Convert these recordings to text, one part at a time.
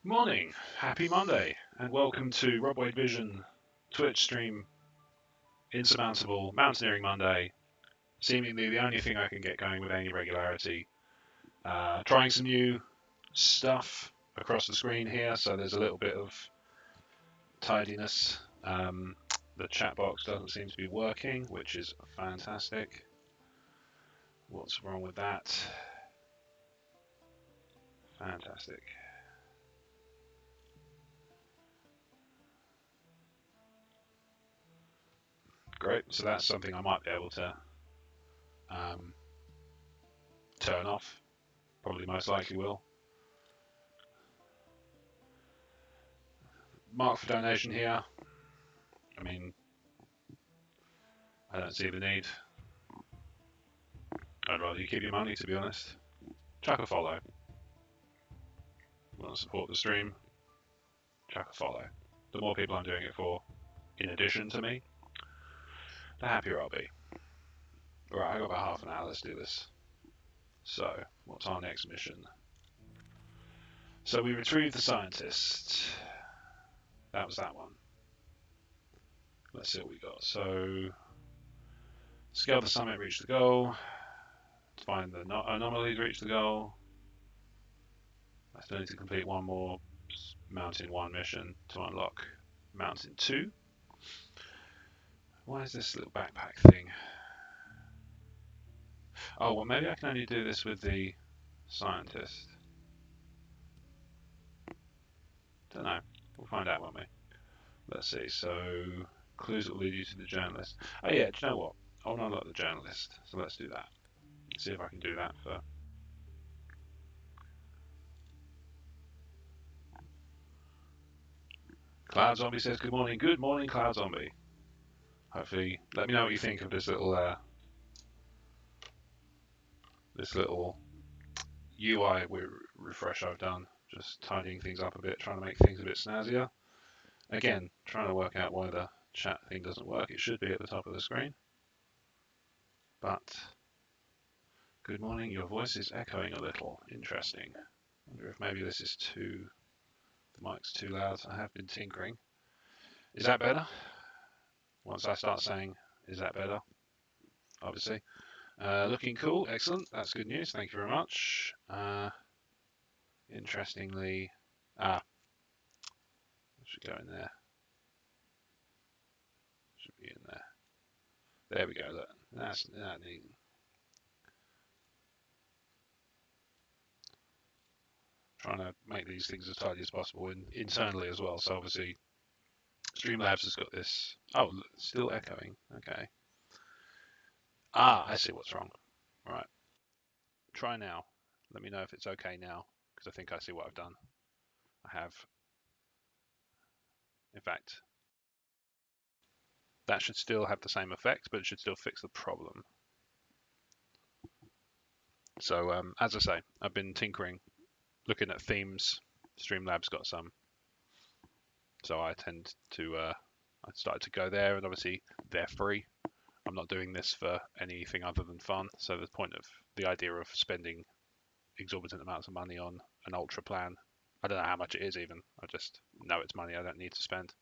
Morning, happy Monday, and welcome to Rob Wade Vision Twitch stream Insurmountable Mountaineering Monday. Seemingly the only thing I can get going with any regularity. Trying some new stuff across the screen here, so there's a little bit of tidiness. The chat box doesn't seem to be working, which is fantastic. What's wrong with that? Fantastic. Great, so that's something I might be able to turn off. Probably most likely will. Mark for donation here. I mean, I don't see the need. I'd rather you keep your money, to be honest. Chuck a follow. Want to support the stream? Chuck a follow. The more people I'm doing it for, in addition to me, the happier I'll be. Alright, I've got about half an hour, let's do this. So, what's our next mission? So we retrieved the scientist. That was that one. Let's see what we got. So, scale the summit, reach the goal. Find the anomalies, reach the goal. I still need to complete one more Mountain 1 mission to unlock Mountain 2. Why is this little backpack thing? Oh, well, maybe I can only do this with the scientist. Don't know. We'll find out, won't we? Let's see. So, clues that will lead you to the journalist. Oh, yeah, do you know what? I want to unlock the journalist. So let's do that. See if I can do that for... Cloud Zombie says, good morning. Good morning, Cloud Zombie. Hopefully, let me know what you think of this little UI refresh I've done. Just tidying things up a bit, trying to make things a bit snazzier. Again, trying to work out why the chat thing doesn't work. It should be at the top of the screen. But, good morning, your voice is echoing a little. Interesting. I wonder if maybe this is the mic's too loud. I have been tinkering. Is that better? Once I start saying, is that better? Obviously. Looking cool, excellent. That's good news. Thank you very much. Interestingly, should go in there. Should be in there. There we go. Look, that's neat. Trying to make these things as tidy as possible internally as well. So obviously, Streamlabs has got this. Oh, still echoing. Okay. I see what's wrong. Right. Try now. Let me know if it's okay now, because I think I see what I've done. I have. In fact, that should still have the same effect, but it should still fix the problem. So, as I say, I've been tinkering, looking at themes. Streamlabs got some. So I tend to, I started to go there, and obviously they're free. I'm not doing this for anything other than fun. So the point of the idea of spending exorbitant amounts of money on an ultra plan, I don't know how much it is even. I just know it's money I don't need to spend.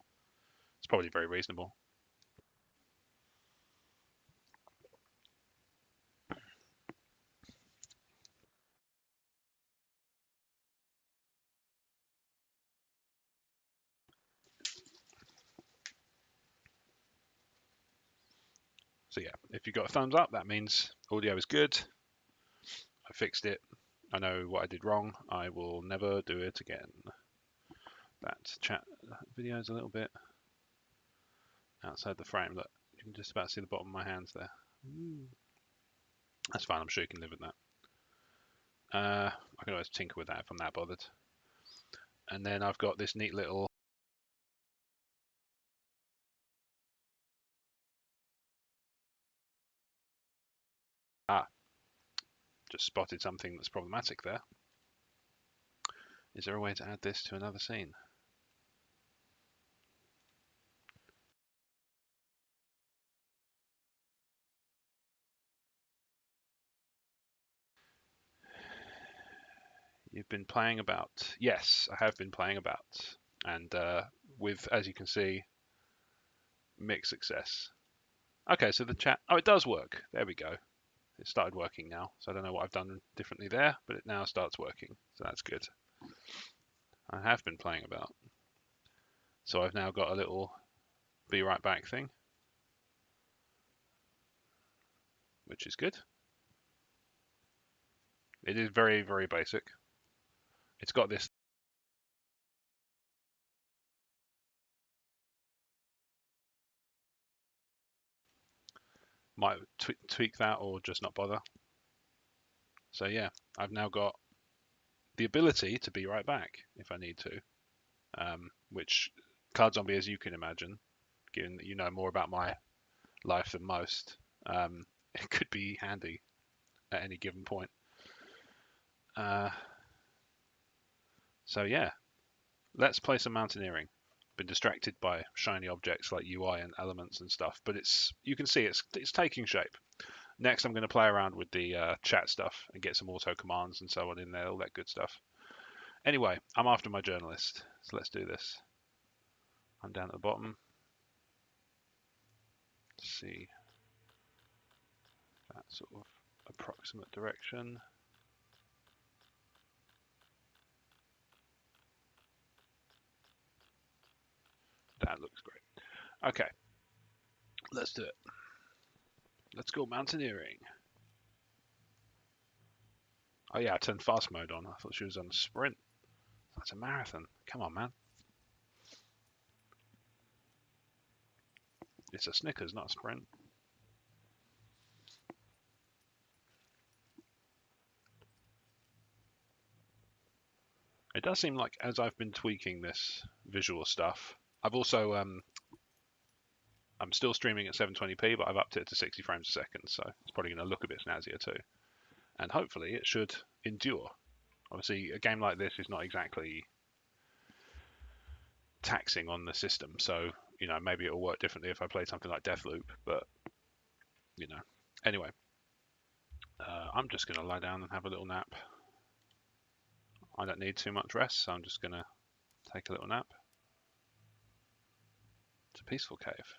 It's probably very reasonable. So yeah, if you got a thumbs up, that means audio is good. I fixed it. I know what I did wrong. I will never do it again. That chat video is a little bit outside the frame. Look, you can just about see the bottom of my hands there. That's fine. I'm sure you can live with that. I can always tinker with that if I'm that bothered. And then I've got this neat little just spotted something that's problematic there. Is there a way to add this to another scene? You've been playing about. Yes, I have been playing about. And with, as you can see, mixed success. Okay, so the chat. Oh, it does work. There we go. It started working now. So I don't know what I've done differently there, but it now starts working. So that's good. I have been playing about. So I've now got a little be right back thing, which is good. It is very, very basic. It's got this. Might tweak that or just not bother. So yeah, I've now got the ability to be right back if I need to, which Cloud Zombie, as you can imagine, given that you know more about my life than most, it could be handy at any given point. So yeah, let's play some mountaineering. Been distracted by shiny objects like UI and elements and stuff, but you can see it's taking shape. Next, I'm going to play around with the chat stuff and get some auto commands and so on in there, all that good stuff. Anyway, I'm after my journalist, so let's do this. I'm down at the bottom. Let's see that sort of approximate direction. That looks great. Okay, let's do it. Let's go mountaineering. Oh yeah, I turned fast mode on. I thought she was on sprint. That's a marathon. Come on, man. It's a Snickers, not a sprint. It does seem like as I've been tweaking this visual stuff, I've also I'm still streaming at 720p, but I've upped it to 60 frames a second, so it's probably going to look a bit snazzier too. And hopefully it should endure. Obviously, a game like this is not exactly taxing on the system, so maybe it'll work differently if I play something like Deathloop, but anyway, I'm just going to lie down and have a little nap. I don't need too much rest, so I'm just going to take a little nap. It's a peaceful cave.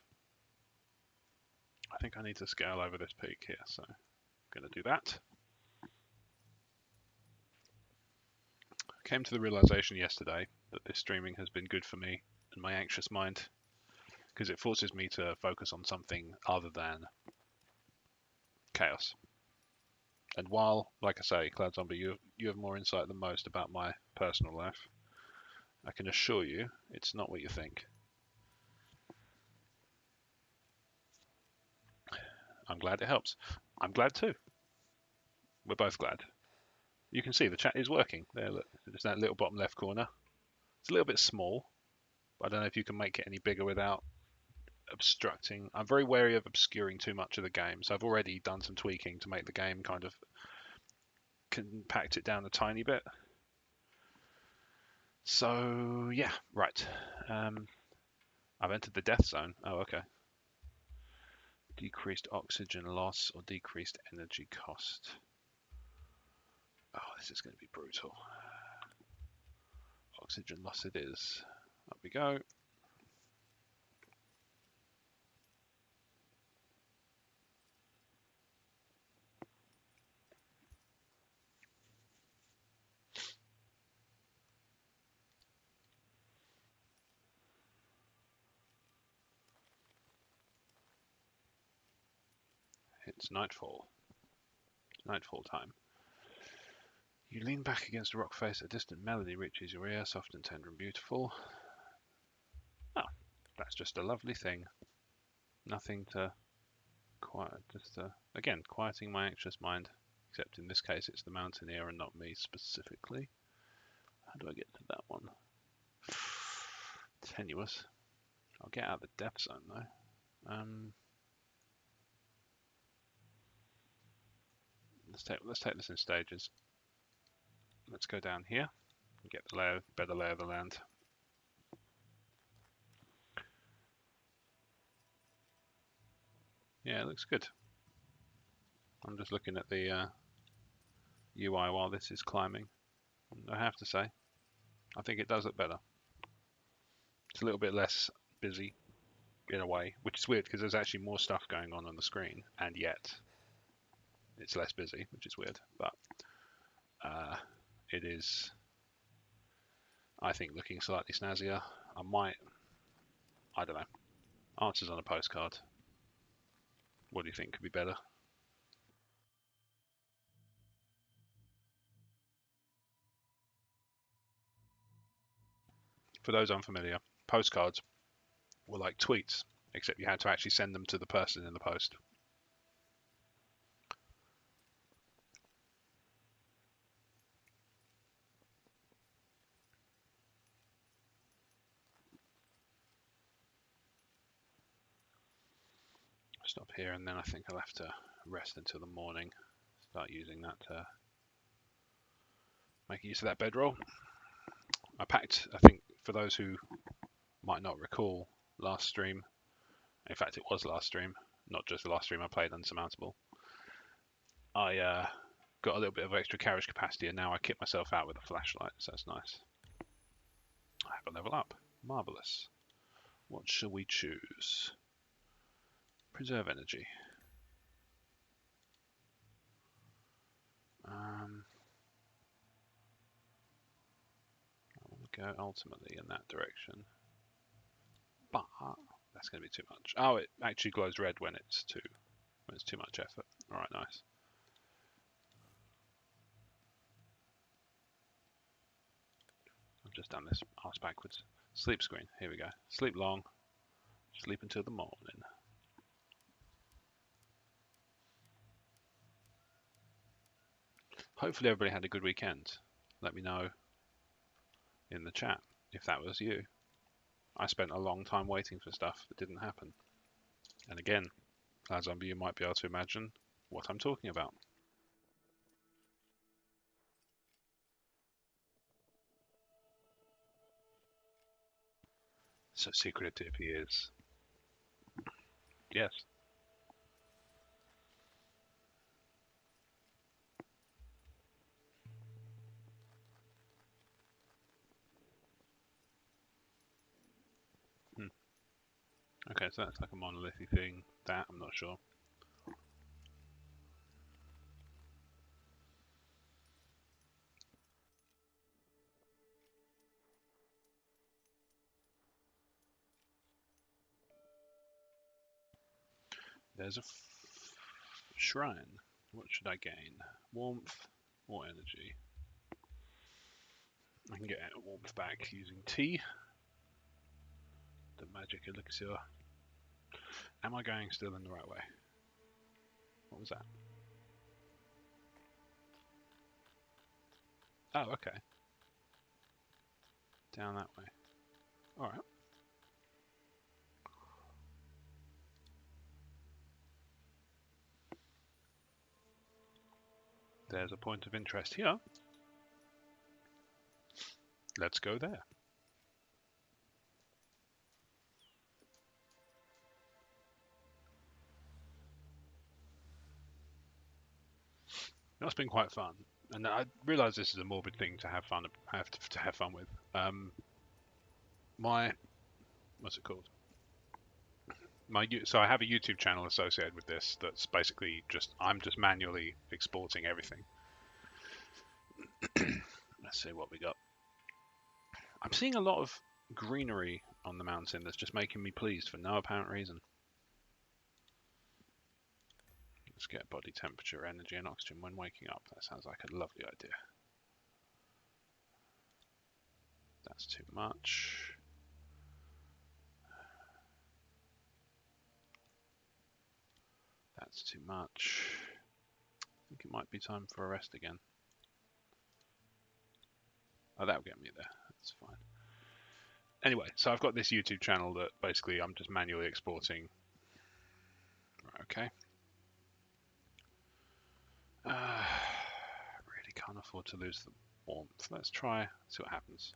I think I need to scale over this peak here, so I'm going to do that. I came to the realization yesterday that this streaming has been good for me and my anxious mind, because it forces me to focus on something other than chaos. And while, like I say, Cloud Zombie, you have more insight than most about my personal life, I can assure you it's not what you think. I'm glad it helps. I'm glad too. We're both glad. You can see the chat is working. There, look, there's that little bottom left corner. It's a little bit small, but I don't know if you can make it any bigger without obstructing. I'm very wary of obscuring too much of the game, so I've already done some tweaking to make the game kind of compact it down a tiny bit. So yeah, right. I've entered the death zone. Oh, okay. Decreased oxygen loss or decreased energy cost. Oh, this is going to be brutal. Oxygen loss it is. Up we go. It's nightfall. Nightfall time. You lean back against a rock face. A distant melody reaches your ear, soft and tender and beautiful. Oh, that's just a lovely thing. Nothing to quiet. Just again, quieting my anxious mind. Except in this case, it's the mountaineer and not me specifically. How do I get to that one? Tenuous. I'll get out of the death zone though. Let's take this in stages. Let's go down here and get the better lay of the land. Yeah, it looks good. I'm just looking at the UI while this is climbing. I have to say. I think it does look better. It's a little bit less busy in a way, which is weird because there's actually more stuff going on the screen, and yet it's less busy, which is weird. But it is, I think, looking slightly snazzier. I don't know. Answers on a postcard. What do you think could be better? For those unfamiliar, postcards were like tweets, except you had to actually send them to the person in the post. Stop here, and then I think I'll have to rest until the morning. Start using that to make use of that bedroll. I packed, I think, for those who might not recall last stream, in fact it was last stream, not just the last stream I played Insurmountable, I got a little bit of extra carriage capacity and now I kit myself out with a flashlight, so that's nice. I have a level up. Marvellous. What shall we choose? Preserve energy. I want to go ultimately in that direction, but that's going to be too much. Oh, it actually glows red when it's too much effort. All right, nice. I've just done this arse backwards. Sleep screen. Here we go. Sleep long. Sleep until the morning. Hopefully everybody had a good weekend. Let me know in the chat if that was you. I spent a long time waiting for stuff that didn't happen. And again, as some of you might be able to imagine what I'm talking about. So secretive he is. Yes. Okay, so that's like a monolithic thing. That, I'm not sure. There's a shrine. What should I gain? Warmth or energy? I can get warmth back using tea. The magic elixir. Am I going still in the right way? What was that? Oh, okay. Down that way. Alright. There's a point of interest here. Let's go there. That's been quite fun, and I realise this is a morbid thing to have fun with. What's it called? So I have a YouTube channel associated with this that's basically I'm just manually exporting everything. Let's see what we got. I'm seeing a lot of greenery on the mountain that's just making me pleased for no apparent reason. Let's get body temperature, energy, and oxygen when waking up. That sounds like a lovely idea. That's too much. That's too much. I think it might be time for a rest again. Oh, that'll get me there. That's fine. Anyway, so I've got this YouTube channel that basically I'm just manually exporting. Right, okay. Really can't afford to lose the warmth. Let's try, see what happens.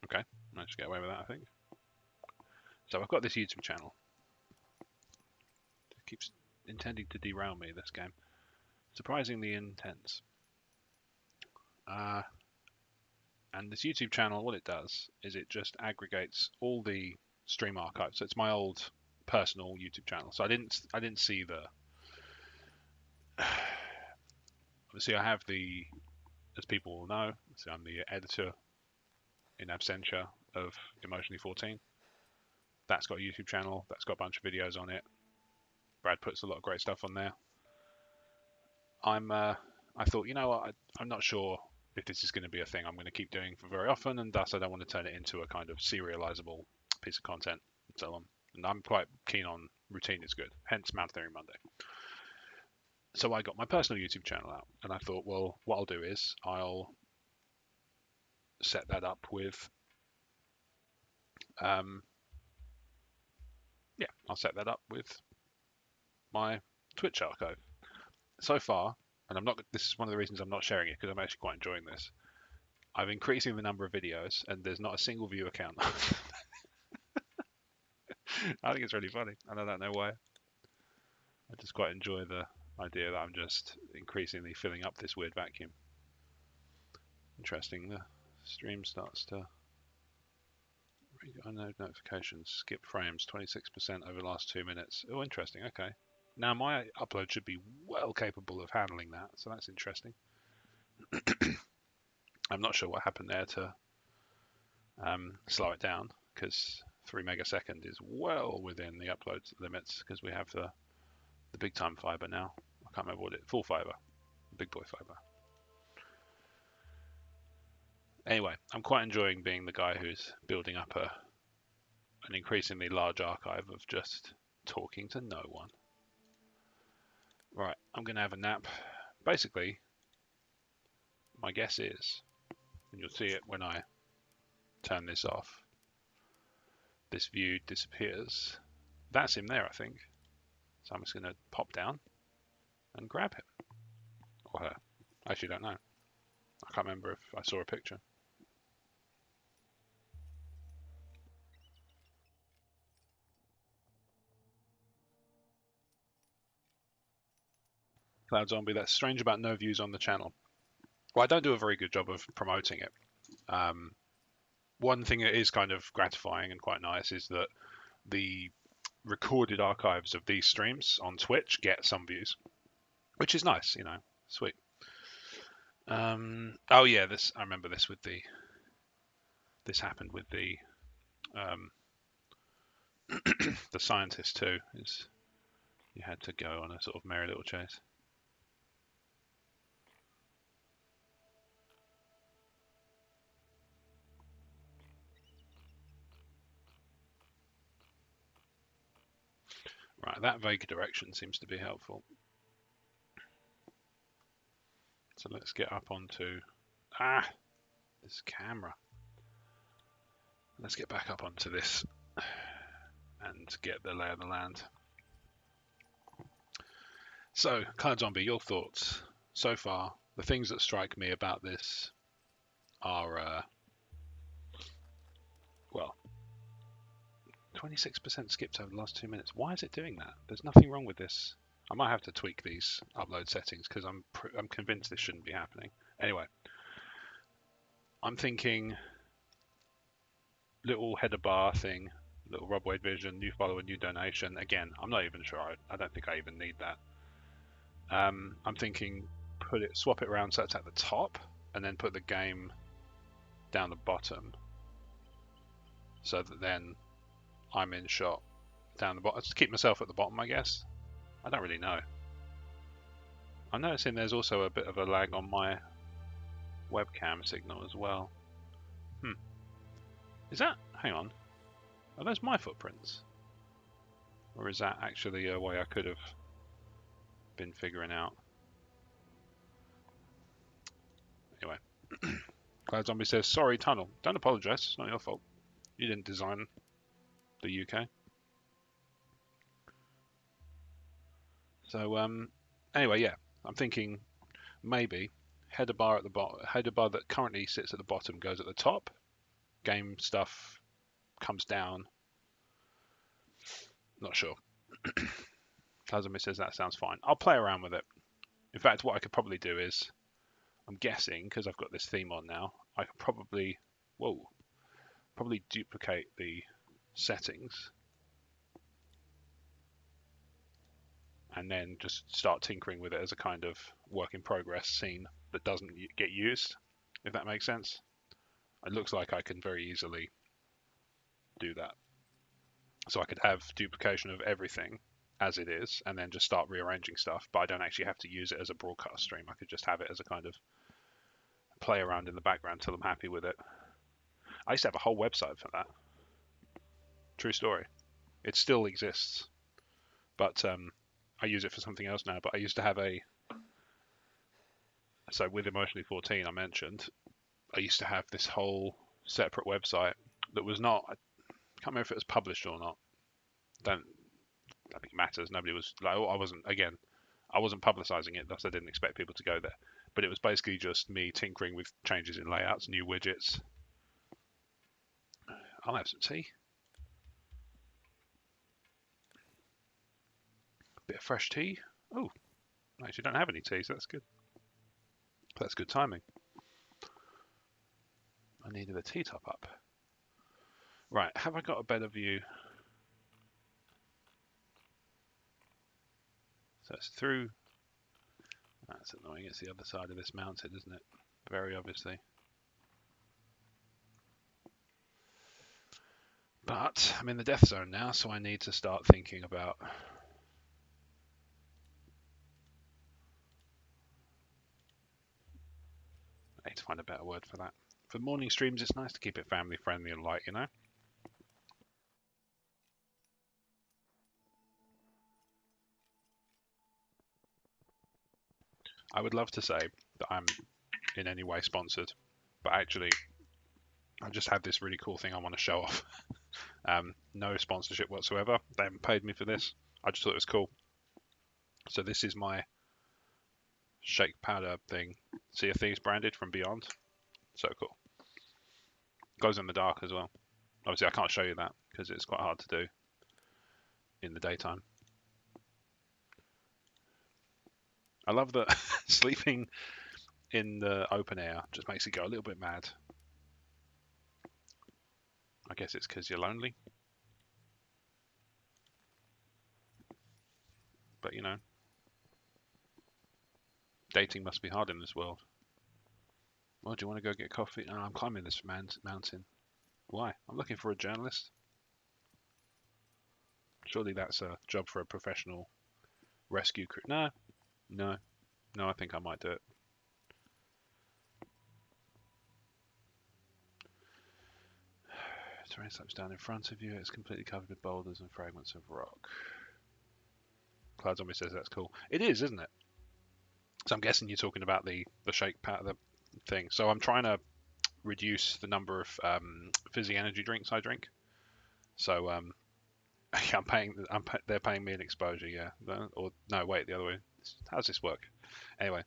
Okay, managed to get away with that, I think. So I've got this YouTube channel. intending to derail me, this game. Surprisingly intense. And this YouTube channel, what it does is it just aggregates all the stream archives. So it's my old personal YouTube channel. So I didn't see the. Obviously, I have the, as people will know, so I'm the editor in absentia of Emotionally 14. That's got a YouTube channel. That's got a bunch of videos on it. Brad puts a lot of great stuff on there. I thought, you know what, I'm not sure if this is going to be a thing I'm going to keep doing for very often, and thus I don't want to turn it into a kind of serializable piece of content and so on. And I'm quite keen on routine is good, hence Mount Theory Monday. So I got my personal YouTube channel out, and I thought, well, what I'll do is I'll set that up with, I'll set that up with my Twitch archive. So far, and this is one of the reasons I'm not sharing it, because I'm actually quite enjoying this. I'm increasing the number of videos, and there's not a single view account. I think it's really funny, and I don't know why. I just quite enjoy the idea that I'm just increasingly filling up this weird vacuum. Interesting, the stream starts to unknown notifications, skip frames, 26% over the last 2 minutes. Oh, interesting, okay. Now my upload should be well capable of handling that, so that's interesting. I'm not sure what happened there to slow it down, because 3 megasecond is well within the upload limits, because we have the big time fiber now. I can't remember what full fiber, big boy fiber. Anyway, I'm quite enjoying being the guy who's building up an increasingly large archive of just talking to no one. Right, I'm going to have a nap. Basically, my guess is, and you'll see it when I turn this off, this view disappears. That's him there, I think. So I'm just going to pop down and grab him. Or her. I actually don't know. I can't remember if I saw a picture. Cloud Zombie, that's strange about no views on the channel. Well, I don't do a very good job of promoting it. One thing that is kind of gratifying and quite nice is that the recorded archives of these streams on Twitch get some views, which is nice, you know, sweet. Oh yeah, I remember this this happened with the the scientist too. Is you had to go on a sort of merry little chase. Right, that vague direction seems to be helpful. So let's get up onto this camera. Let's get back up onto this and get the lay of the land. So, Cloud Zombie, your thoughts so far? The things that strike me about this are, well, 26% skipped over the last 2 minutes. Why is it doing that? There's nothing wrong with this. I might have to tweak these upload settings because I'm convinced this shouldn't be happening. Anyway, I'm thinking little header bar thing, little Rob Wade Vision, new follower, new donation. Again, I'm not even sure. I don't think I even need that. I'm thinking swap it around so it's at the top, and then put the game down the bottom, so that then I'm in shot down the bottom. Just keep myself at the bottom, I guess. I don't really know. I'm noticing there's also a bit of a lag on my webcam signal as well. Is that? Hang on. Are those my footprints? Or is that actually a way I could have been figuring out? Anyway. Cloud Zombie says, sorry, Tunnel. Don't apologise. It's not your fault. You didn't design the UK. So, anyway, yeah. I'm thinking maybe header bar at the bottom. Header bar that currently sits at the bottom goes at the top. Game stuff comes down. Not sure. Kazumi says that sounds fine. I'll play around with it. In fact, what I could probably do is, I'm guessing, because I've got this theme on now, I could probably duplicate the settings and then just start tinkering with it as a kind of work in progress scene that doesn't get used, if that makes sense. It looks like I can very easily do that. So I could have duplication of everything as it is and then just start rearranging stuff, but I don't actually have to use it as a broadcast stream. I could just have it as a kind of play around in the background till I'm happy with it. I used to have a whole website for that. True story. It still exists, but I use it for something else now. But I used to have so with Emotionally 14 I mentioned, I used to have this whole separate website that was not, I can't remember if it was published or not. Don't think it matters. Nobody was, like, I wasn't publicizing it, thus I didn't expect people to go there. But it was basically just me tinkering with changes in layouts, new widgets. I'll have some tea. Bit of fresh tea. Oh, I actually don't have any tea, so that's good. That's good timing. I needed a tea top up. Right, have I got a better view? So it's through. That's annoying. It's the other side of this mountain, isn't it? Very obviously. But I'm in the death zone now, so I need to start thinking about I need to find a better word for that. For morning streams, it's nice to keep it family friendly and light, you know? I would love to say that I'm in any way sponsored, but actually, I just had this really cool thing I want to show off. No sponsorship whatsoever. They haven't paid me for this. I just thought it was cool. So this is my shake powder thing. Sea of Thieves branded from Beyond. So cool. Goes in the dark as well. Obviously, I can't show you that because it's quite hard to do in the daytime. I love that sleeping in the open air just makes it go a little bit mad. I guess it's because you're lonely. But, you know, dating must be hard in this world. Well, do you want to go get coffee? No, I'm climbing this mountain. Why? I'm looking for a journalist. Surely that's a job for a professional rescue crew. No, I think I might do it. Terrain slopes down in front of you. It's completely covered with boulders and fragments of rock. Cloud Zombie says that's cool. It is, isn't it? So I'm guessing you're talking about the shake powder thing. So I'm trying to reduce the number of fizzy energy drinks I drink. So they're paying me an exposure, yeah. Or no, wait, the other way. How does this work? Anyway,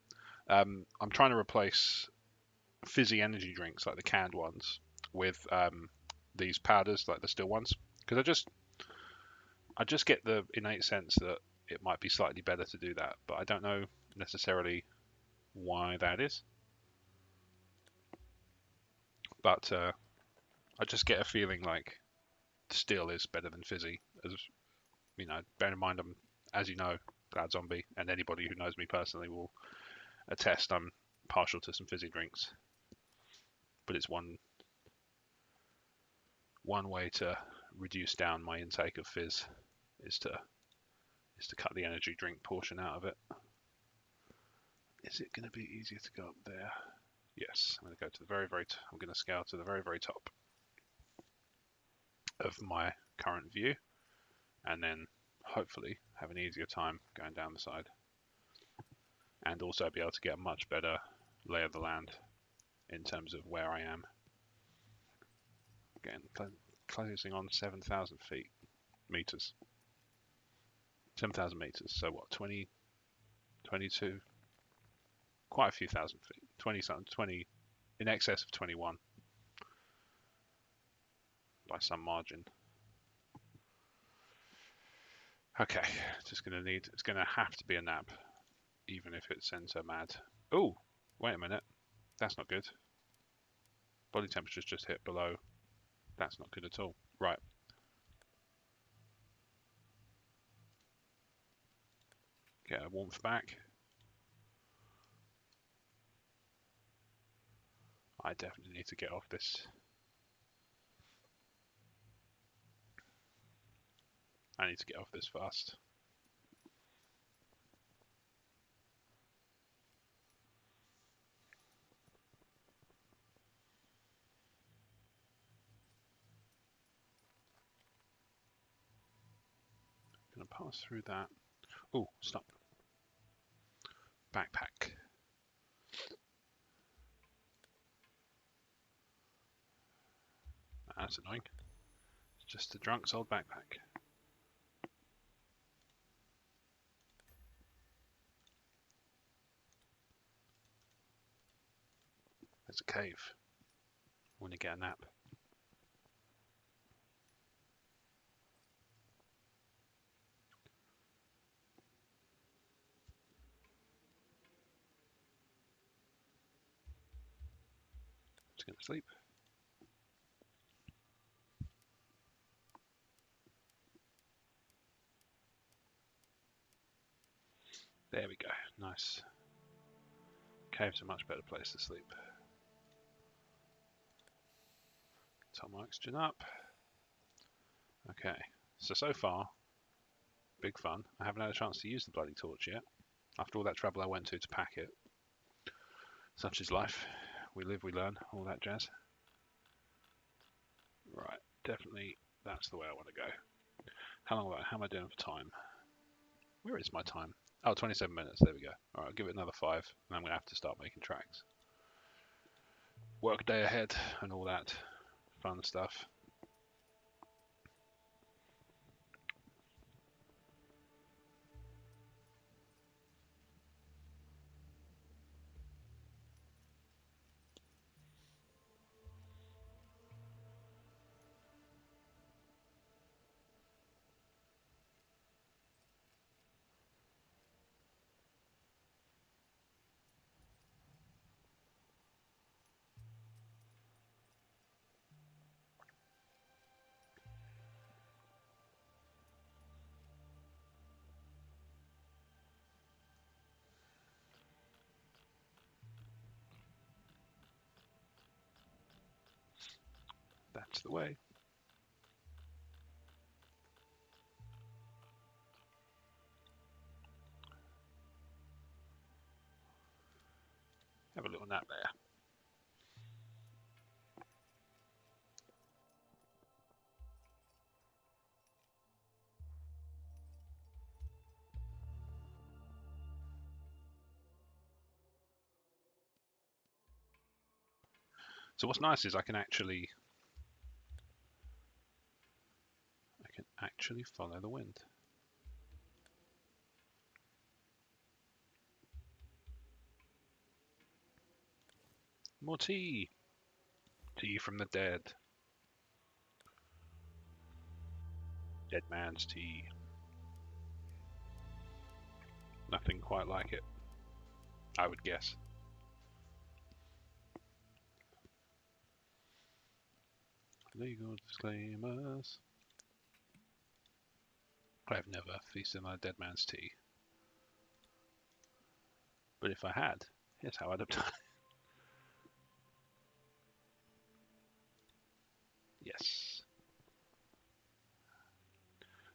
I'm trying to replace fizzy energy drinks like the canned ones with these powders like the still ones because I just get the innate sense that it might be slightly better to do that, but I don't know necessarily why that is. But I just get a feeling like still is better than fizzy. As you know, bear in mind, as you know, Cloud Zombie, and anybody who knows me personally will attest I'm partial to some fizzy drinks. But it's one way to reduce down my intake of fizz is to cut the energy drink portion out of it. Is it going to be easier to go up there? Yes, I'm going to go to the I'm going to scale to the very top of my current view, and then hopefully have an easier time going down the side, and also be able to get a much better lay of the land in terms of where I am. Again, closing on 7,000 meters. 7,000 meters. So what? 20, 22, quite a few thousand feet. 20, in excess of 21 by some margin. Okay, it's gonna have to be a nap, even if it sends her mad. Oh, wait a minute. That's not good. Body temperature's just hit below. That's not good at all. Right. Get her warmth back. I definitely need to get off this. I need to get off this fast. Gonna pass through that. Oh, stop. Backpack. That's annoying. It's just a drunk's old backpack. There's a cave. I want to get a nap. Just gonna sleep. There we go. Nice. Cave's a much better place to sleep. Top my oxygen up. Okay. So far, big fun. I haven't had a chance to use the bloody torch yet. After all that trouble I went to pack it. Such is life. We live, we learn, all that jazz. Right, definitely that's the way I want to go. How am I doing for time? Where is my time? Oh, 27 minutes, there we go. Alright, I'll give it another 5, and I'm going to have to start making tracks. Work day ahead, and all that fun stuff. That's the way. Have a little nap there. So what's nice is I can actually follow the wind. More tea. Tea from the dead. Dead man's tea. Nothing quite like it, I would guess. Legal disclaimers. I have never feasted on a dead man's tea. But if I had, here's how I'd have done it. Yes.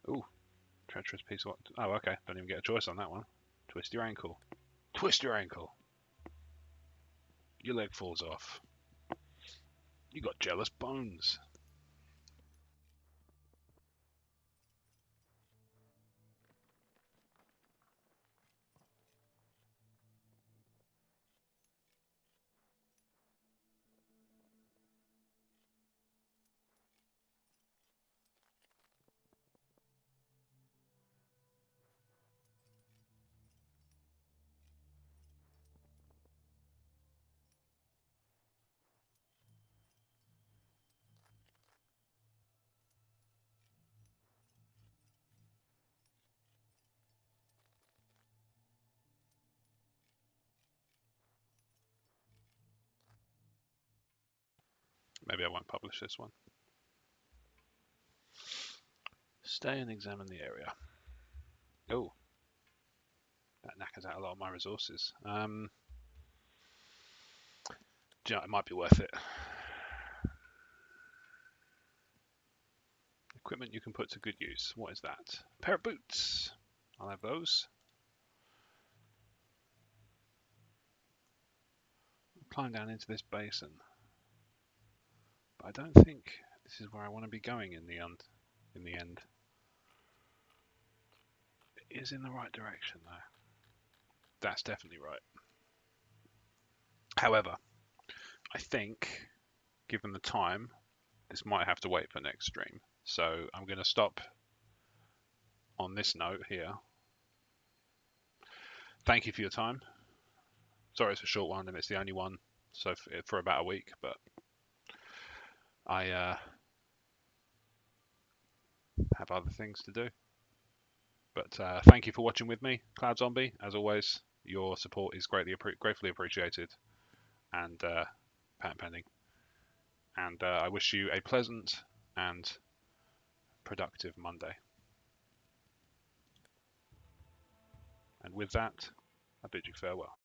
Ooh, treacherous piece of what? Oh, okay. Don't even get a choice on that one. Twist your ankle. Twist your ankle. Your leg falls off. You got jealous bones. Maybe I won't publish this one. Stay and examine the area. Oh, that knackers out a lot of my resources. Do you know, it might be worth it. Equipment you can put to good use. What is that? A pair of boots. I'll have those. Climb down into this basin. But I don't think this is where I want to be going in the end. It is in the right direction though. That's definitely right. However, I think, given the time, this might have to wait for next stream. So I'm going to stop on this note here. Thank you for your time. Sorry it's a short one and it's the only one so for about a week, but I have other things to do. But thank you for watching with me, Cloud Zombie. As always, your support is gratefully appreciated, and patent pending. And I wish you a pleasant and productive Monday. And with that, I bid you farewell.